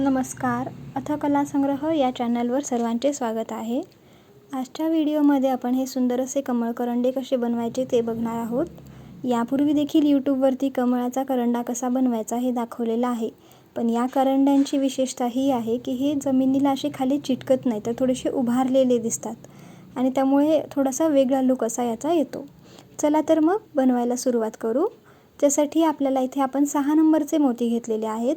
नमस्कार. कला संग्रह या चॅनलवर सर्वांचे स्वागत आहे. आजच्या व्हिडिओमध्ये आपण हे सुंदर असे कमळ करंडे कसे बनवायचे ते बघणार आहोत. यापूर्वी देखील यूट्यूबवरती कमळाचा करंडा कसा बनवायचा हे दाखवलेलं आहे. पण या करंड्यांची विशेषता ही आहे की हे जमिनीला असे खाली चिटकत नाही, तर थोडेसे उभारलेले दिसतात आणि त्यामुळे थोडासा वेगळा लुक असा याचा येतो. चला तर मग बनवायला सुरुवात करू. त्यासाठी आपल्याला इथे आपण 6 नंबरचे मोती घेतलेले आहेत.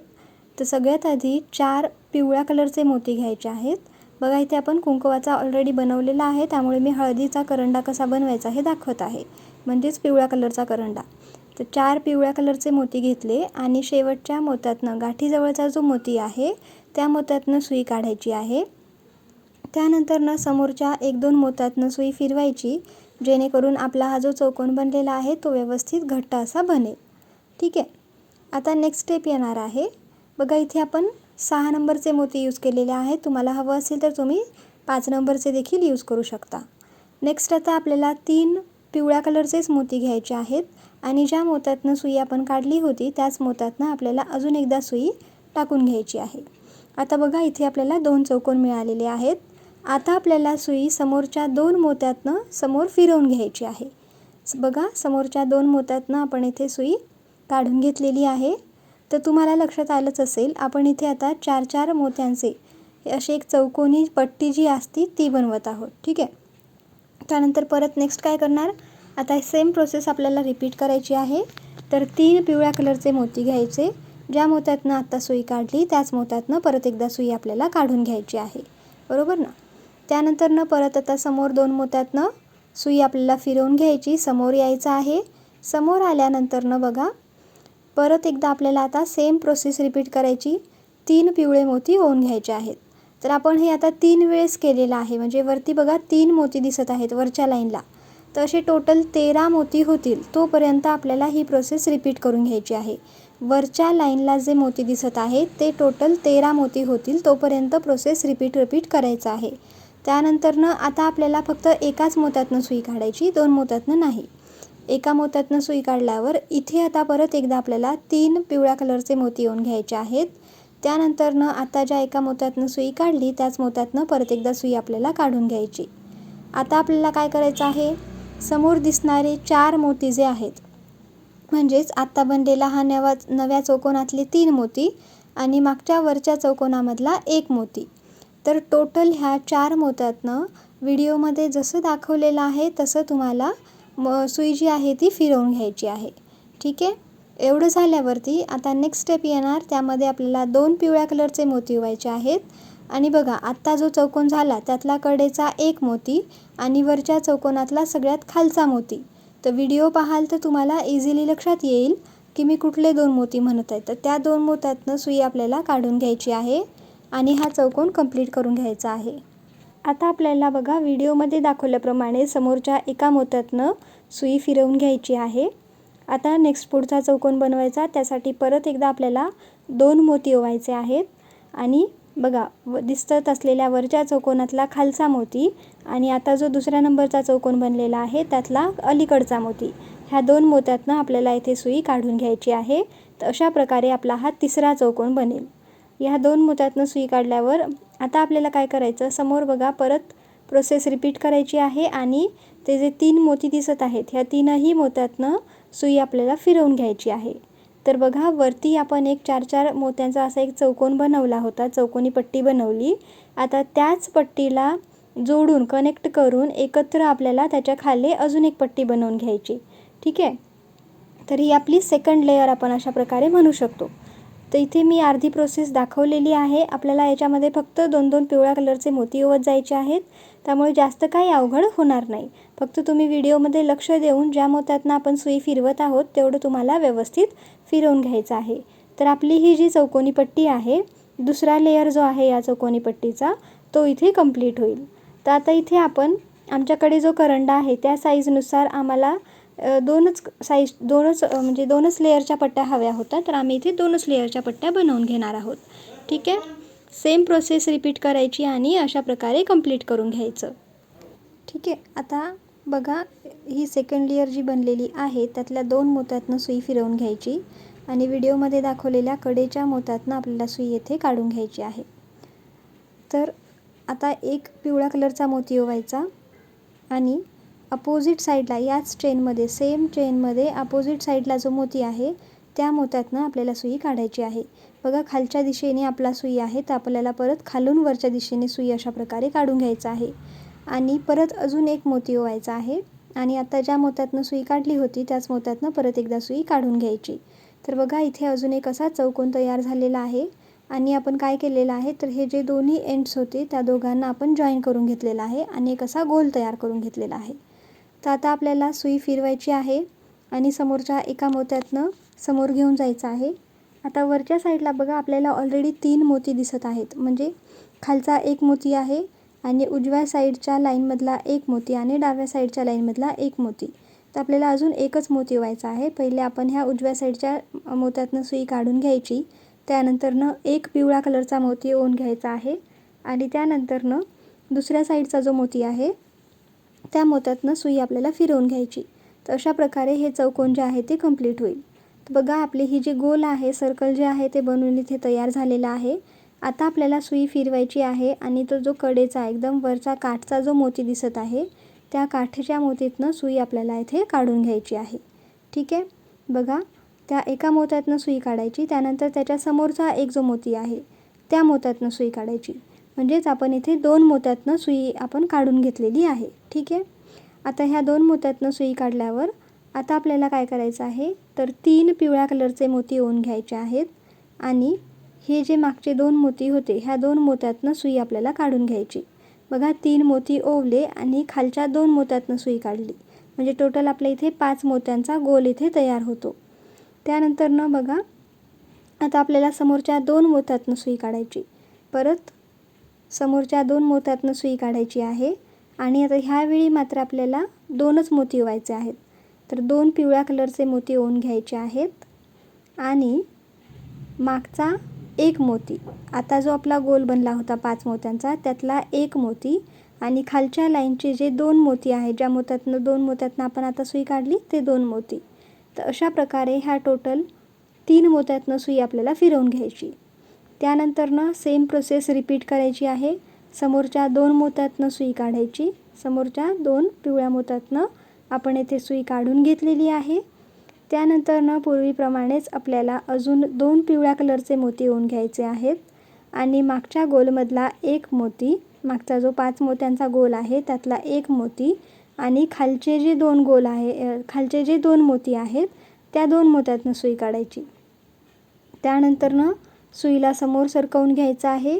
तर सगळ्यात आधी 4 पिवळ्या कलरचे मोती घ्यायचे आहेत. बघा इथे आपण कुंकवाचा ऑलरेडी बनवलेला आहे, त्यामुळे मी हळदीचा करंडा कसा बनवायचा हे दाखवत आहे, म्हणजेच पिवळ्या कलरचा करंडा. तर 4 पिवळ्या कलरचे मोती घेतले आणि शेवटच्या मोत्यातनं गाठीजवळचा जो मोती आहे त्या मोत्यातनं सुई काढायची आहे. त्यानंतर समोरच्या 1-2 मोत्यातनं सुई फिरवायची, जेणेकरून आपला हा जो चौकोन बनलेला आहे तो व्यवस्थित घट्ट असा बनेल. ठीक आहे. आता नेक्स्ट स्टेप येणार आहे. बघा इथे आपण 6 नंबरचे मोती यूज केलेले आहेत. तुम्हाला हवं असेल तर तुम्ही 5 नंबरचे देखील यूज करू शकता. नेक्स्ट आता आपल्याला 3 पिवळ्या कलरचेच मोती घ्यायचे आहेत आणि ज्या मोत्यातनं सुई आपण काढली होती त्याच मोत्यातनं आपल्याला अजून एकदा सुई टाकून घ्यायची आहे. आता बघा इथे आपल्याला 2 चौकोन मिळालेले आहेत. आता आपल्याला सुई समोरच्या 2 मोत्यातनं समोर फिरवून घ्यायची आहे. बघा समोरच्या 2 मोत्यातनं आपण इथे सुई काढून घेतलेली आहे. तर तुम्हाला लक्षात आलंच असेल, आपण इथे आता 4-4 मोत्यांचे अशी एक चौकोनी पट्टी जी असती ती बनवत आहोत. ठीक आहे. त्यानंतर परत नेक्स्ट काय करणार, आता सेम प्रोसेस आपल्याला रिपीट करायची आहे. तर 3 पिवळ्या कलरचे मोती घ्यायचे. ज्या मोत्यातनं आत्ता सुई काढली त्याच मोत्यातनं परत एकदा सुई आपल्याला काढून घ्यायची आहे, बरोबर ना. त्यानंतर परत आता समोर 2 मोत्यातनं सुई आपल्याला फिरवून घ्यायची, समोर यायचं आहे. समोर आल्यानंतर बघा परत एकदा आपल्याला आता सेम प्रोसेस रिपीट करायची. 3 पिवळे मोती ओवून घ्यायचे आहेत. तर आपण हे आता 3 वेळेस केलेलं आहे, म्हणजे वरती बघा 3 मोती दिसत आहेत वरच्या लाईनला. तर असे टोटल 13 मोती होतील तोपर्यंत आपल्याला ही प्रोसेस रिपीट करून घ्यायची आहे. वरच्या लाईनला जे मोती दिसत आहेत ते टोटल 13 मोती होतील तोपर्यंत प्रोसेस रिपीट करायचं आहे. त्यानंतर आता आपल्याला फक्त एकाच मोत्यातनं सुई काढायची, 2 मोत्यातनं नाही. एका मोत्यातनं सुई काढल्यावर इथे आता परत एकदा आपल्याला 3 पिवळ्या कलरचे मोती ओवून घ्यायचे आहेत. त्यानंतर आता ज्या एका मोत्यातनं सुई काढली त्याच मोत्यातनं परत एकदा सुई आपल्याला काढून घ्यायची. आता आपल्याला काय करायचं आहे, समोर दिसणारे 4 मोती जे आहेत, म्हणजेच आत्ता बनलेला हा नव्या चौकोनातले 3 मोती आणि मागच्या वरच्या चौकोनामधला 1 मोती. तर टोटल ह्या 4 मोत्यातनं व्हिडिओमध्ये जसं दाखवलेलं आहे तसं तुम्हाला सुई जी आहे ती फिरवून घ्यायची आहे. ठीक आहे. एवढं झाल्यावरती आता नेक्स्ट स्टेप येणार, त्यामध्ये आपल्याला 2 पिवळ्या कलरचे मोती ओवायचे आहेत. आणि बघा आत्ता जो चौकोन झाला त्यातला कडेचा 1 मोती आणि वरच्या चौकोनातला सगळ्यात खालचा मोती. तर व्हिडिओ पाहाल तर तुम्हाला इझिली लक्षात येईल की मी कुठले 2 मोती म्हणत आहे. तर त्या 2 मोत्यातनं सुई आपल्याला काढून घ्यायची आहे आणि हा चौकोन कंप्लीट करून घ्यायचा आहे. आता आपल्याला बघा व्हिडिओमध्ये दाखवल्याप्रमाणे समोरच्या एका मोत्यातनं सुई फिरवून घ्यायची आहे. आता नेक्स्ट पुढचा चौकोन बनवायचा, त्यासाठी परत एकदा आपल्याला 2 मोती ओवायचे आहेत आणि बघा दिसत असलेल्या वरच्या चौकोनातला खालचा मोती आणि आता जो दुसऱ्या नंबरचा चौकोन बनलेला आहे त्यातला अलीकडचा मोती, ह्या 2 मोत्यातनं आपल्याला इथे सुई काढून घ्यायची आहे. तर अशा प्रकारे आपला हा तिसरा चौकोन बनेल. ह्या 2 मोत्यातनं सुई काढल्यावर आता आपल्याला काय करायचं, समोर बघा परत प्रोसेस रिपीट करायची आहे आणि ते जे 3 मोती दिसत आहेत ह्या 3ही मोत्यातनं सुई आपल्याला फिरवून घ्यायची आहे. तर बघा वरती आपण एक 4-4 मोत्यांचा असा एक चौकोन बनवला होता, चौकोनी पट्टी बनवली. आता त्याच पट्टीला जोडून कनेक्ट करून एकत्र आपल्याला त्याच्या खाली अजून एक पट्टी बनवून घ्यायची. ठीक आहे. तर ही आपली सेकंड लेयर आपण अशा प्रकारे म्हणू शकतो. तर इथे मी अर्धी प्रोसेस दाखवलेली आहे. आपल्याला याच्यामध्ये फक्त 2-2 पिवळ्या कलरचे मोती ओवत जायचे आहेत, त्यामुळे जास्त काही अवघड होणार नाही. फक्त तुम्ही व्हिडिओमध्ये लक्ष देऊन ज्या मोत्यातनं आपण सुई फिरवत आहोत तेवढं तुम्हाला व्यवस्थित फिरवून घ्यायचं आहे. तर आपली ही जी चौकोनी पट्टी आहे, दुसरा लेयर जो आहे या चौकोनी पट्टीचा तो इथे कंप्लीट होईल. तर आता इथे आपण आमच्याकडे जो करंडा आहे त्या साईजनुसार आम्हाला 2च लेयरच्या पट्ट्या हव्या होत्या, तर आम्ही इथे 2च लेयरच्या पट्ट्या बनवून घेणार आहोत. ठीक आहे. सेम प्रोसेस रिपीट करायची आणि अशा प्रकारे कंप्लीट करून घ्यायचं. ठीक आहे. आता बघा ही सेकंड लेयर जी बनलेली आहे त्यातल्या 2 मोत्यातनं सुई फिरवून घ्यायची. आणि व्हिडिओमध्ये दाखवलेल्या कडेच्या मोत्यातनं आपल्याला सुई येथे काढून घ्यायची आहे. तर आता एक पिवळा कलरचा मोती ओवायचा आणि अपोजिट साईडला याच चेनमध्ये सेम चेनमध्ये अपोजिट साईडला जो मोती आहे त्या मोत्यातनं आपल्याला सुई काढायची आहे. बघा खालच्या दिशेने आपला सुई आहे तर आपल्याला परत खालून वरच्या दिशेने सुई अशा प्रकारे काढून घ्यायचं आहे. आणि परत अजून एक मोती ओवायचा आहे आणि आता ज्या मोत्यातनं सुई काढली होती त्याच मोत्यातनं परत एकदा सुई काढून घ्यायची. तर बघा इथे अजून एक असा चौकोन तयार झालेला आहे आणि आपण काय केलेलं आहे तर हे जे दोन्ही एंड्स होते त्या दोघांना आपण जॉईन करून घेतलेला आहे आणि एक असा गोल तयार करून घेतलेला आहे. तर आता आपल्याला सुई फिरवायची आहे आणि समोरच्या एका मोत्यातनं समोर घेऊन जायचं आहे. आता वरच्या साईडला बघा आपल्याला ऑलरेडी 3 मोती दिसत आहेत. म्हणजे खालचा एक मोती आहे आणि उजव्या साईडच्या लाईनमधला एक मोती आणि डाव्या साईडच्या लाईनमधला एक मोती. तर आपल्याला अजून एकच मोती व्हायचा आहे. पहिले आपण ह्या उजव्या साईडच्या मोत्यातनं सुई काढून घ्यायची. त्यानंतरनं एक पिवळा कलरचा मोती ओवून घ्यायचा आहे आणि त्यानंतरनं दुसऱ्या साईडचा जो मोती आहे त्या मोत्यातनं सुई आपल्याला फिरवून घ्यायची. तर अशा प्रकारे हे चौकोन जे आहे ते कंप्लीट होईल. तर बघा आपली ही जी गोल आहे सर्कल जे आहे ते बनवून इथे तयार झालेलं आहे. आता आपल्याला सुई फिरवायची आहे आणि तो जो कडेचा एकदम वरचा काठचा जो मोती दिसत आहे त्या काठच्या मोतीतनं सुई आपल्याला इथे काढून घ्यायची आहे. ठीक आहे. बघा त्या एका मोत्यातनं सुई काढायची, त्यानंतर त्याच्या समोरचा एक जो मोती आहे त्या मोत्यातनं सुई काढायची. म्हणजेच आपण इथे 2 मोत्यातनं सुई आपण काढून घेतलेली आहे. ठीक आहे. आता ह्या 2 मोत्यातनं सुई काढल्यावर आता आपल्याला काय करायचं आहे तर 3 पिवळ्या कलरचे मोती ओवून घ्यायचे आहेत आणि हे जे मागचे 2 मोती होते ह्या 2 मोत्यातनं सुई आपल्याला काढून घ्यायची. बघा 3 मोती ओवले आणि खालच्या 2 मोत्यातनं सुई काढली. म्हणजे टोटल आपल्या इथे 5 मोत्यांचा गोल इथे तयार होतो. त्यानंतरनं बघा आता आपल्याला समोरच्या 2 मोत्यातनं सुई काढायची. परत समोरच्या 2 मोत्यातनं सुई काढायची आहे आणि आता ह्यावेळी मात्र आपल्याला 2च मोती ओवायचे आहेत. तर 2 पिवळ्या कलरचे मोती ओवून घ्यायचे आहेत आणि मागचा एक मोती, आता जो आपला गोल बनला होता 5 मोत्यांचा त्यातला एक मोती आणि खालच्या लाईनचे जे 2 मोती आहेत ज्या मोत्यातनं 2 मोत्यातनं आपण आता सुई काढली ते 2 मोती. तर अशा प्रकारे ह्या टोटल 3 मोत्यातनं सुई आपल्याला फिरवून घ्यायची. त्यानंतरनं सेम प्रोसेस रिपीट करायची आहे. समोरच्या 2 मोत्यातनं सुई काढायची. समोरच्या 2 पिवळ्या मोत्यातनं आपण येथे सुई काढून घेतलेली आहे. त्यानंतरनं पूर्वीप्रमाणेच आपल्याला अजून 2 पिवळ्या कलरचे मोती ओवून घ्यायचे आहेत आणि मागच्या गोलमधला एक मोती, मागचा जो 5 मोत्यांचा गोल आहे त्यातला एक मोती आणि खालचे जे 2 गोल आहे खालचे जे 2 मोती आहेत त्या 2 मोत्यातनं सुई काढायची. त्यानंतरनं सुईला समोर सरकवून घ्यायचं आहे.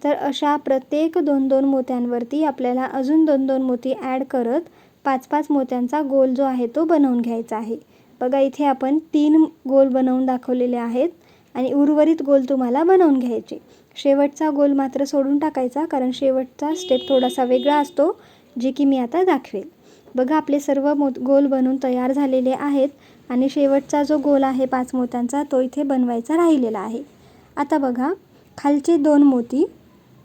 तर अशा प्रत्येक 2-2 मोत्यांवरती आपल्याला अजून 2-2 मोती ॲड करत 5-5 मोत्यांचा गोल जो आहे तो बनवून घ्यायचा आहे. बघा इथे आपण 3 गोल बनवून दाखवलेले आहेत आणि उर्वरित गोल तुम्हाला बनवून घ्यायचे. शेवटचा गोल मात्र सोडून टाकायचा कारण शेवटचा स्टेप थोडासा वेगळा असतो जे की मी आता दाखवेल. बघा आपले सर्व गोल बनवून तयार झालेले आहेत आणि शेवटचा जो गोल आहे 5 मोत्यांचा तो इथे बनवायचा राहिलेला आहे. आता बघा खालचे 2 मोती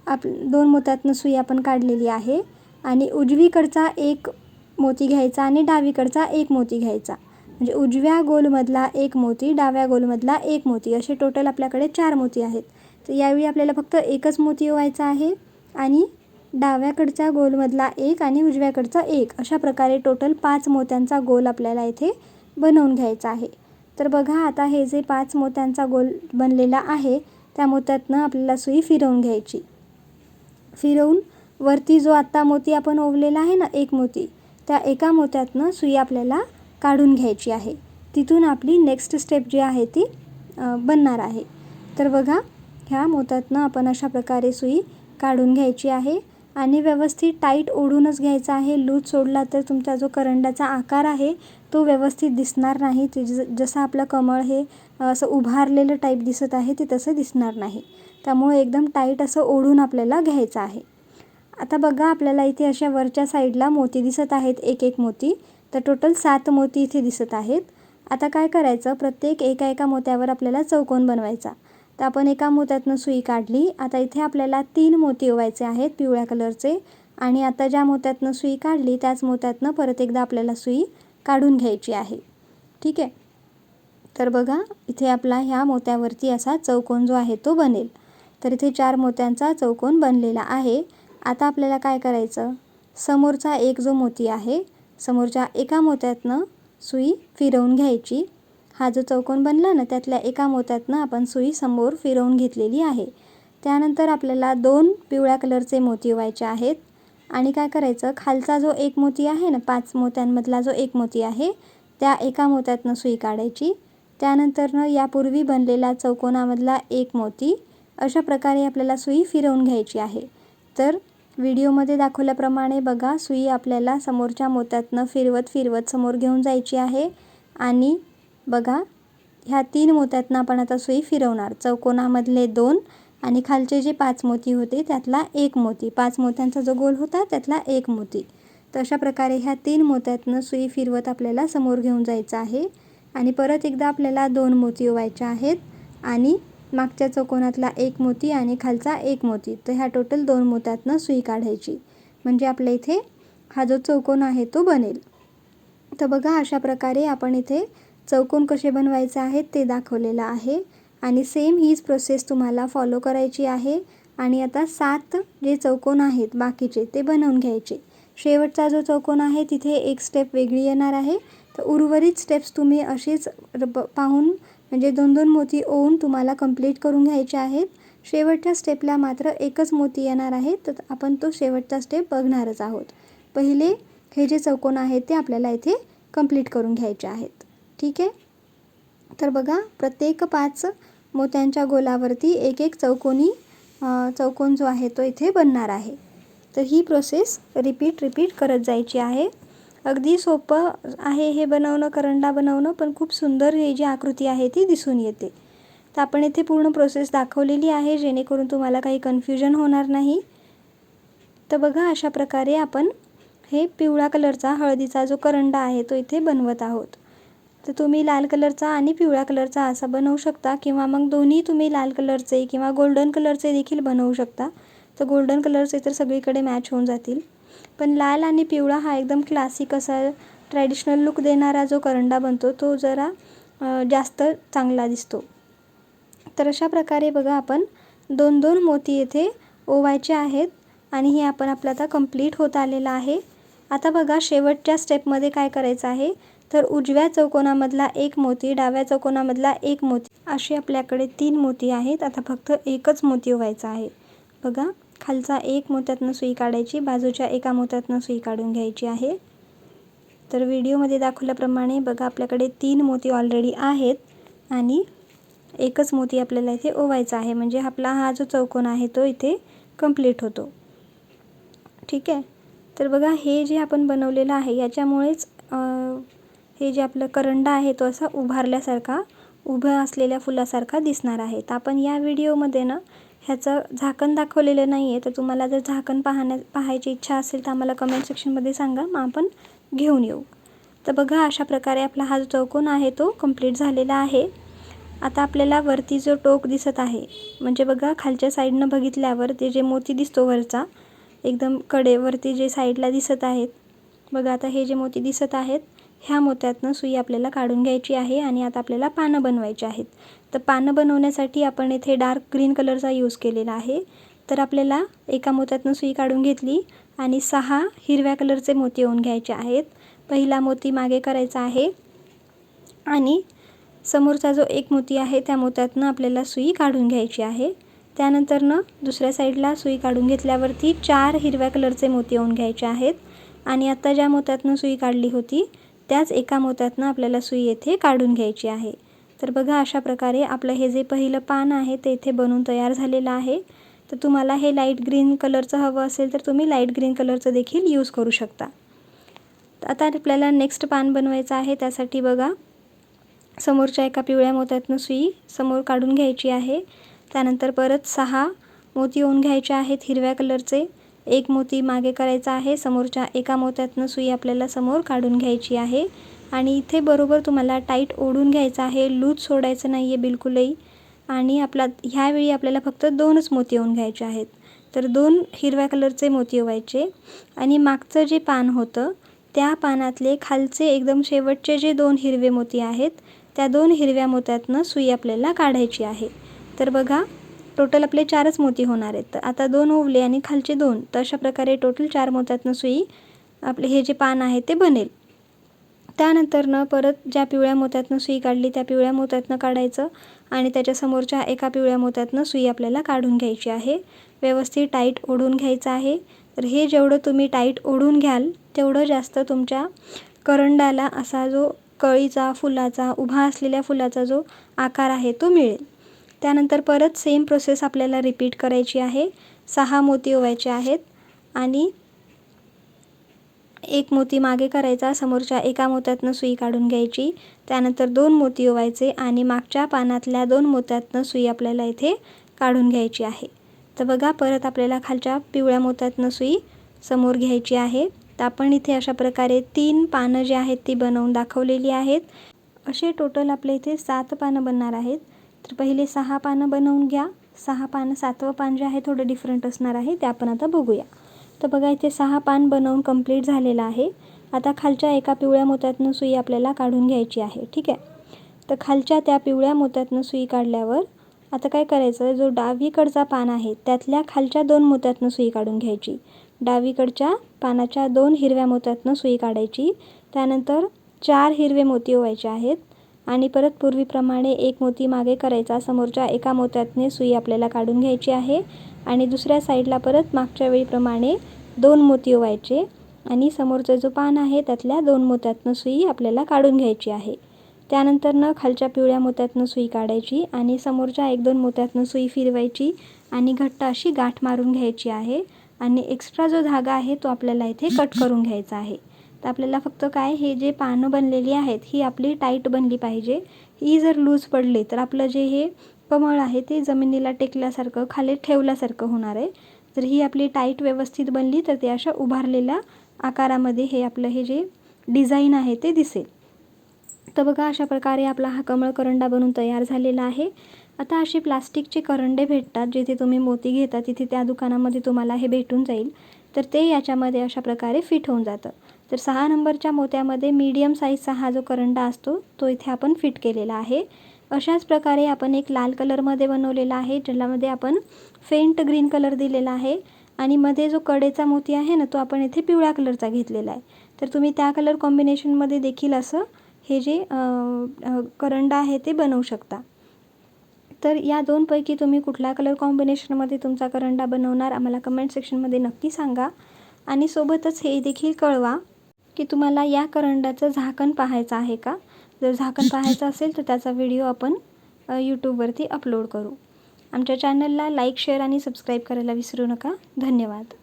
2 मोत्यातनं सुई आपण काढलेली आहे आणि उजवीकडचा एक मोती घ्यायचा आणि डावीकडचा एक मोती घ्यायचा. म्हणजे उजव्या गोलमधला एक मोती, डाव्या गोलमधला एक मोती, असे टोटल आपल्याकडे 4 मोती आहेत. तर यावेळी आपल्याला फक्त एकच मोती ओवायचा आहे आणि डाव्याकडच्या गोलमधला एक आणि उजव्याकडचा एक, अशा प्रकारे टोटल 5 मोत्यांचा गोल आपल्याला इथे बनवून घ्यायचा आहे. तर बघा आता हे जे 5 मोत्यांचा गोल बनलेला आहे त्या मोत्यातनं आपल्याला सुई फिरवून घ्यायची. फिरवून वरती जो आत्ता मोती आपण ओवलेला आहे ना एक मोती, त्या एका मोत्यातनं सुई आपल्याला काढून घ्यायची आहे. तिथून आपली नेक्स्ट स्टेप जी आहे ती बनणार आहे. तर बघा ह्या मोत्यातनं आपण अशा प्रकारे सुई काढून घ्यायची आहे आणि व्यवस्थित टाईट ओढूनच घ्यायचा आहे. लूज सोडला तर तुमचा जो करंडाचा आकार आहे तो व्यवस्थित दिसणार नाही. जसं आपलं कमळ हे असं उभारलेलं टाईप दिसत आहे ते तसं दिसणार नाही. त्यामुळे एकदम टाईट असं ओढून आपल्याला घ्यायचं आहे. आता बघा आपल्याला इथे अशा वरच्या साईडला मोती दिसत आहेत एक एक मोती. तर टोटल 7 मोती इथे दिसत आहेत. आता काय करायचं, प्रत्येक एका मोत्यावर आपल्याला चौकोन बनवायचा. तर आपण एका मोत्यातनं सुई काढली. आता इथे आपल्याला 3 मोती ओवायचे आहेत पिवळ्या कलरचे आणि आता ज्या मोत्यातनं सुई काढली त्याच मोत्यातनं परत एकदा आपल्याला सुई काढून घ्यायची आहे. ठीक आहे. तर बघा इथे आपला ह्या मोत्यावरती असा चौकोन जो आहे तो बनेल। तर इथे 4 मोत्यांचा चौकोन बनलेला आहे। आता आपल्याला काय करायचं, समोरचा एक जो मोती आहे, समोरच्या एका मोत्यातनं सुई फिरवून घ्यायची। हा जो चौकोन बनला ना, त्यातल्या एका मोत्यातनं आपण सुई समोर फिरवून घेतलेली आहे। त्यानंतर आपल्याला 2 पिवळ्या कलरचे मोती ओवायचे आहेत आणि काय करायचं, खालचा जो एक मोती आहे ना, 5 मोत्यांमधला जो एक मोती आहे, त्या एका मोत्यातनं सुई काढायची। त्यानंतरनं यापूर्वी बनलेला चौकोनामधला एक मोती, अशा प्रकारे आपल्याला सुई फिरवून घ्यायची आहे। तर व्हिडिओमध्ये दाखवल्याप्रमाणे बघा, सुई आपल्याला समोरच्या मोत्यातनं फिरवत समोर घेऊन जायची आहे आणि बघा ह्या 3 मोत्यातनं आपण आता सुई फिरवणार। चौकोनामधले 2 आणि खालचे जे 5 मोती होते त्यातला एक मोती, 5 मोत्यांचा जो गोल होता त्यातला एक मोती। तर अशा प्रकारे ह्या 3 मोत्यातनं सुई फिरवत आपल्याला समोर घेऊन जायचं आहे आणि परत एकदा आपल्याला 2 मोती ओवायचे आहेत आणि मागच्या चौकोनातला एक मोती आणि खालचा एक मोती। तर ह्या टोटल 2 मोत्यातनं सुई काढायची, म्हणजे आपल्या इथे हा जो चौकोन आहे तो बनेल। तर बघा अशा प्रकारे आपण इथे चौकोन कसे बनवायचे आहेत ते दाखवलेलं आहे आणि सेम हीच प्रोसेस तुम्हाला फॉलो करायची आहे। आणि आता 7 जे चौकोन आहेत बाकीचे ते बनवून घ्यायचे। शेवटचा जो चौकोन आहे तिथे एक स्टेप वेगळी येणार आहे। तर उर्वरित स्टेप्स तुम्ही अशीच पाहून म्हणजे 2-2 मोती ओवून तुम्हाला कंप्लीट करून घ्यायचे आहेत। शेवटच्या स्टेपला मात्र एकच मोती येणार आहे, तर आपण तो शेवटचा स्टेप बघणारच आहोत। पहिले हे जे चौकोन आहेत ते आपल्याला इथे कंप्लीट करून घ्यायचे आहेत, ठीक आहे। तर बघा प्रत्येक 5 मोत्यांच्या गोलावरती एक एक चौकोन जो आहे तो इथे बनणार आहे। तर ही प्रोसेस रिपीट करत जायची आहे। अगदी सोपं आहे हे बनवणं, करंडा बनवणं, पण खूप सुंदर ही जी आकृती आहे ती दिसून येते। तर आपण इथे पूर्ण प्रोसेस दाखवलेली आहे जेणेकरून तुम्हाला काही कन्फ्युजन होणार नाही। तर बघा अशा प्रकारे आपण हे पिवळा कलरचा हळदीचा जो करंडा आहे तो इथे बनवत आहोत। तर तुम्ही लाल कलरचा आणि पिवळ्या कलरचा असा बनवू शकता किंवा मग दोन्ही तुम्ही लाल कलरचे किंवा गोल्डन कलरचे देखील बनवू शकता। तर गोल्डन कलरचे तर सगळीकडे मॅच होऊन जातील, पण लाल आणि पिवळा हा एकदम क्लासिक असा ट्रॅडिशनल लुक देणारा जो करंडा बनतो तो जरा जास्त चांगला दिसतो। तर अशा प्रकारे बघा आपण 2-2 मोती येथे ओवायचे आहेत आणि हे आपलं आता कंप्लीट होत आलेलं आहे। आता बघा शेवटच्या स्टेपमध्ये काय करायचं आहे, तर उजव्या चौकोनामधला एक मोती, डाव्या चौकोनामधला एक मोती, असे आपल्याकडे 3 मोती आहेत। आता फक्त एकच मोती ओवायचा आहे। बघा खालचा एक मोत्यातनं सुई काढायची, बाजूच्या एका मोत्यातनं सुई काढून घ्यायची आहे। तर व्हिडिओमध्ये दाखवल्याप्रमाणे बघा आपल्याकडे 3 मोती ऑलरेडी आहेत आणि एकच मोती आपल्याला इथे ओवायचा आहे, म्हणजे आपला हा जो चौकोन आहे तो इथे कंप्लीट होतो, ठीक आहे। तर बघा हे जे आपण बनवलेलं आहे याच्यामुळेच हे जे आपलं करंडा आहे तो असा उभारल्यासारखा, उभं असलेल्या फुलासारखा दिसणार आहे। तर आपण या व्हिडिओमध्ये ना ह्याचं झाकण दाखवलेलं नाही आहे, तर तुम्हाला जर झाकण पाहायची इच्छा असेल तर आम्हाला कमेंट सेक्शनमध्ये सांगा, मग आपण घेऊन येऊ। तर बघा अशा प्रकारे आपला हा जो चौकोन आहे तो कंप्लीट झालेला आहे। आता आपल्याला वरती जो टोक दिसत आहे, म्हणजे बघा खालच्या साईडनं बघितल्यावर ते जे मोती दिसतो वरचा एकदम कडेवरती जे साईडला दिसत आहेत, बघा आता हे जे मोती दिसत आहेत ह्या मोत्यातनं सुई आपल्याला काढून घ्यायची आहे आणि आता आपल्याला पानं बनवायची आहेत। तर पानं बनवण्यासाठी आपण इथे डार्क ग्रीन कलरचा यूज केलेला आहे। तर आपल्याला एका मोत्यातनं सुई काढून घेतली आणि 6 हिरव्या कलरचे मोती ओवून घ्यायचे आहेत। पहिला मोती मागे करायचा आहे आणि समोरचा जो एक मोती आहे त्या मोत्यातनं आपल्याला सुई काढून घ्यायची आहे। त्यानंतरनं दुसऱ्या साईडला सुई काढून घेतल्यावरती 4 हिरव्या कलरचे मोती ओवून घ्यायचे आहेत आणि आता ज्या मोत्यातनं सुई काढली होती त्याच एका मोत्यातनं आपल्याला सुई येथे काढून घ्यायची आहे। तर बघा अशा प्रकारे आपलं हे जे पहिलं पान आहे ते इथे बनून तयार झालेलं आहे। तर तुम्हाला हे लाईट ग्रीन कलरचं हवं असेल तर तुम्ही लाईट ग्रीन कलरचं देखील यूज करू शकता। आता आपल्याला नेक्स्ट पान बनवायचं आहे। त्यासाठी बघा समोरच्या एका पिवळ्या मोत्यातनं सुई समोर काढून घ्यायची आहे। त्यानंतर परत 6 मोती ओवून घ्यायचे आहेत हिरव्या कलरचे, एक मोती मागे करायचा आहे, समोरच्या एका मोत्यातनं सुई आपल्याला समोर काढून घ्यायची आहे आणि इथे बरोबर तुम्हाला टाईट ओढून घ्यायचं आहे, लूज सोडायचं नाही आहे बिलकुलही। आणि ह्यावेळी आपल्याला फक्त 2च मोती ओवून घ्यायचे आहेत। तर 2 हिरव्या कलरचे मोती ओवायचे आणि मागचं जे पान होतं त्या पानातले खालचे एकदम शेवटचे जे 2 हिरवे मोती आहेत त्या 2 हिरव्या मोत्यातनं सुई आपल्याला काढायची आहे. तर बघा टोटल आपले 4च मोती होणार आहेत. तर आता 2 ओवले आणि खालचे 2, तर अशा प्रकारे टोटल 4 मोत्यातनं सुई आपले हे जे पान आहे ते बनेल. त्यानंतर परत ज्या पिवळ्या मोत्यातनं सुई काढली त्या पिवळ्या मोत्यातनं काढायचं आणि त्याच्या समोरच्या एका पिवळ्या मोत्यातनं सुई आपल्याला काढून घ्यायची आहे. व्यवस्थित टाईट ओढून घ्यायचं आहे. तर हे जेवढं तुम्ही टाईट ओढून घ्याल तेवढं जास्त तुमच्या करंडाला असा जो कळीचा, फुलाचा, उभा असलेल्या फुलाचा जो आकार आहे तो मिळेल. त्यानंतर परत सेम प्रोसेस आपल्याला रिपीट करायची आहे. 6 मोती ओवायचे आहेत आणि 1 मोती मागे करायचा, समोरच्या एका मोत्यातनं सुई काढून घ्यायची. त्यानंतर 2 मोती ओवायचे आणि मागच्या पानातल्या 2 मोत्यातनं सुई आपल्याला इथे काढून घ्यायची आहे. तर बघा परत आपल्याला खालच्या पिवळ्या मोत्यातनं सुई समोर घ्यायची आहे. तर आपण इथे अशा प्रकारे 3 पानं जी आहेत ती बनवून दाखवलेली आहेत. असे टोटल आपले इथे 7 पानं बनणार आहेत. तर पहिले 6 पानं बनवून घ्या. 6 पानं, 7वं पान जे आहे थोडं डिफरंट असणार आहे ते आपण आता बघूया. तर बघा इथे 6 पान बनवून कंप्लीट झालेलं आहे. आता खालच्या एका पिवळ्या मोत्यातनं सुई आपल्याला काढून घ्यायची आहे. ठीक आहे. तर खालच्या त्या पिवळ्या मोत्यातनं सुई काढल्यावर आता काय करायचं, जो डावीकडचा पान आहे त्यातल्या खालच्या 2 मोत्यातनं सुई काढून घ्यायची. डावीकडच्या पानाच्या 2 हिरव्या मोत्यातनं सुई काढायची. त्यानंतर 4 हिरवे मोती ओवायचे आहेत आणि परत पूर्वीप्रमाणे 1 मोती मागे करायचा, समोरच्या एका मोत्यातने सुई आपल्याला काढून घ्यायची आहे आणि दुसऱ्या साईडला परत मागच्या वेळीप्रमाणे 2 मोती ओवायचे आणि समोरचं जो पान आहे त्यातल्या 2 मोत्यातनं सुई आपल्याला काढून घ्यायची आहे. त्यानंतर खालच्या पिवळ्या मोत्यातनं सुई काढायची आणि समोरच्या 1-2 मोत्यातनं सुई फिरवायची आणि घट्ट अशी गाठ मारून घ्यायची आहे आणि एक्स्ट्रा जो धागा आहे तो आपल्याला इथे कट करून घ्यायचा आहे. तर आपल्याला फक्त काय, हे जे पानं बनलेली आहेत ही आपली टाईट बनली पाहिजे. ही जर लूज पडली तर आपलं जे हे कमळ आहे ते जमिनीला टेकल्यासारखं, खाली ठेवल्यासारखं होणार आहे. जर ही आपली टाईट व्यवस्थित बनली तर ते अशा उभारलेल्या आकारामध्ये हे आपलं हे जे डिझाईन आहे ते दिसेल. तर बघा अशा प्रकारे आपला हा कमळ करंडा बनून तयार झालेला आहे. आता असे प्लास्टिकचे करंडे भेटतात, जिथे तुम्ही मोती घेता तिथे त्या दुकानामध्ये तुम्हाला हे भेटून जाईल. तर ते याच्यामध्ये अशा प्रकारे फिट होऊन जातं. तर 6 नंबरच्या मोत्यामध्ये मीडियम साईजचा हा जो करंडा असतो तो इथे आपण फिट केलेला आहे. अशाच प्रकारे आपण एक लाल कलरमध्ये बनवलेला आहे, ज्यामध्ये आपण फेंट ग्रीन कलर दिलेला आहे आणि मध्ये जो कडेचा मोती आहे ना तो आपण इथे पिवळ्या कलरचा घेतलेला आहे. तर तुम्ही त्या कलर कॉम्बिनेशनमध्ये देखील असं हे जे करंडा आहे ते बनवू शकता. तर या 2 पैकी तुम्ही कुठल्या कलर कॉम्बिनेशनमध्ये तुमचा करंडा बनवणार आम्हाला कमेंट सेक्शनमध्ये नक्की सांगा. आणि सोबतच हे देखील कळवा की तुम्हाला या करंडाचं झाकण पाहायचं आहे का. जर झाकण पाहायचं असेल तर त्याचा व्हिडिओ आपण यूट्यूबवरती अपलोड करू. आमच्या चॅनलला लाईक, शेअर आणि सबस्क्राईब करायला विसरू नका. धन्यवाद.